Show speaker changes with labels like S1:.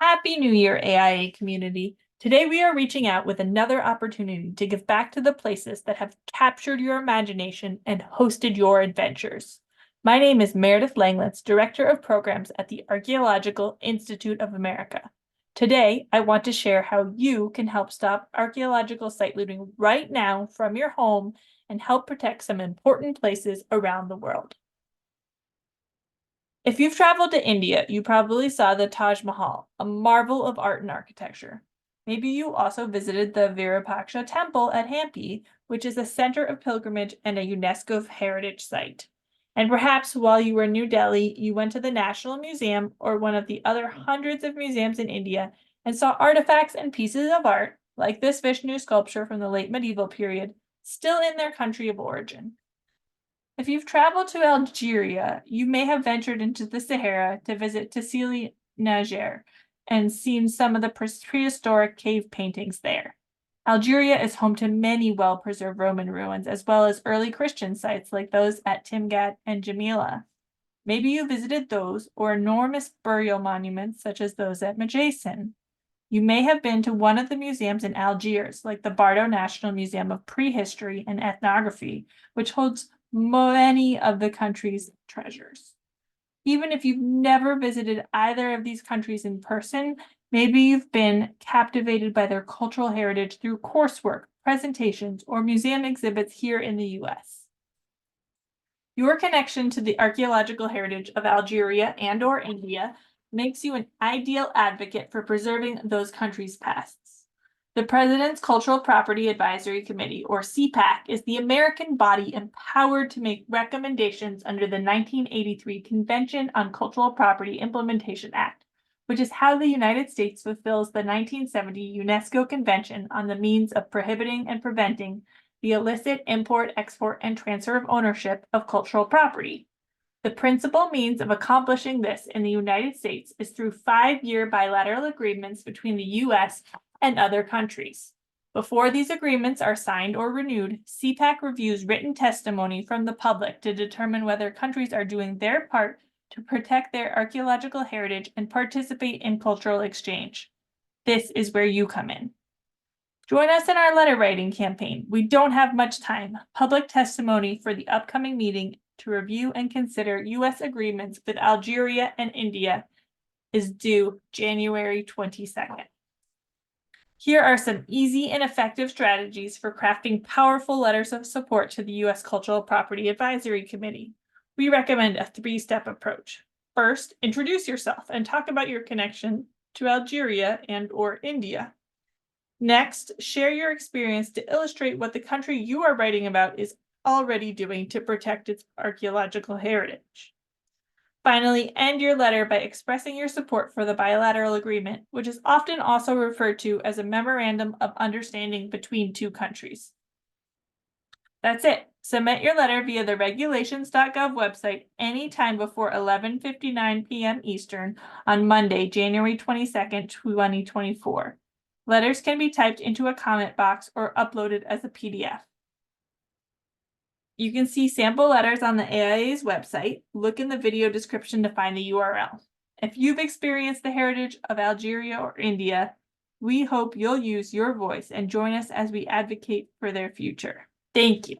S1: Happy New Year, AIA community. Today we are reaching out with another opportunity to give back to the places that have captured your imagination and hosted your adventures. My name is Meredith Langlitz, Director of Programs at the Archaeological Institute of America. Today, I want to share how you can help stop archaeological site looting right now from your home and help protect some important places around the world. If you've traveled to India, you probably saw the Taj Mahal, a marvel of art and architecture. Maybe you also visited the Virupaksha Temple at Hampi, which is a center of pilgrimage and a UNESCO heritage site. And perhaps while you were in New Delhi, you went to the National Museum or one of the other hundreds of museums in India and saw artifacts and pieces of art, like this Vishnu sculpture from the late medieval period, still in their country of origin. If you've traveled to Algeria, you may have ventured into the Sahara to visit Tassili Niger and seen some of the prehistoric cave paintings there. Algeria is home to many well-preserved Roman ruins, as well as early Christian sites like those at Timgat and Jamila. Maybe you visited those or enormous burial monuments such as those at Majasin. You may have been to one of the museums in Algiers, like the Bardo National Museum of Prehistory and Ethnography, which holds many of the country's treasures. Even if you've never visited either of these countries in person, maybe you've been captivated by their cultural heritage through coursework, presentations, or museum exhibits here in the US. Your connection to the archaeological heritage of Algeria and/or India makes you an ideal advocate for preserving those countries' pasts. The President's Cultural Property Advisory Committee, or CPAC, is the American body empowered to make recommendations under the 1983 Convention on Cultural Property Implementation Act, which is how the United States fulfills the 1970 UNESCO Convention on the means of prohibiting and preventing the illicit import, export, and transfer of ownership of cultural property. The principal means of accomplishing this in the United States is through 5-year bilateral agreements between the U.S. and other countries. Before these agreements are signed or renewed, CPAC reviews written testimony from the public to determine whether countries are doing their part to protect their archaeological heritage and participate in cultural exchange. This is where you come in. Join us in our letter writing campaign. We don't have much time. Public testimony for the upcoming meeting to review and consider U.S. agreements with Algeria and India is due January 22nd. Here are some easy and effective strategies for crafting powerful letters of support to the U.S. Cultural Property Advisory Committee. We recommend a 3-step approach. First, introduce yourself and talk about your connection to Algeria and/or India. Next, share your experience to illustrate what the country you are writing about is already doing to protect its archaeological heritage. Finally, end your letter by expressing your support for the bilateral agreement, which is often also referred to as a memorandum of understanding between two countries. That's it. Submit your letter via the regulations.gov website anytime before 11:59 p.m. Eastern on Monday, January 22nd, 2024. Letters can be typed into a comment box or uploaded as a PDF. You can see sample letters on the AIA's website. Look in the video description to find the URL. If you've experienced the heritage of Algeria or India, we hope you'll use your voice and join us as we advocate for their future. Thank you.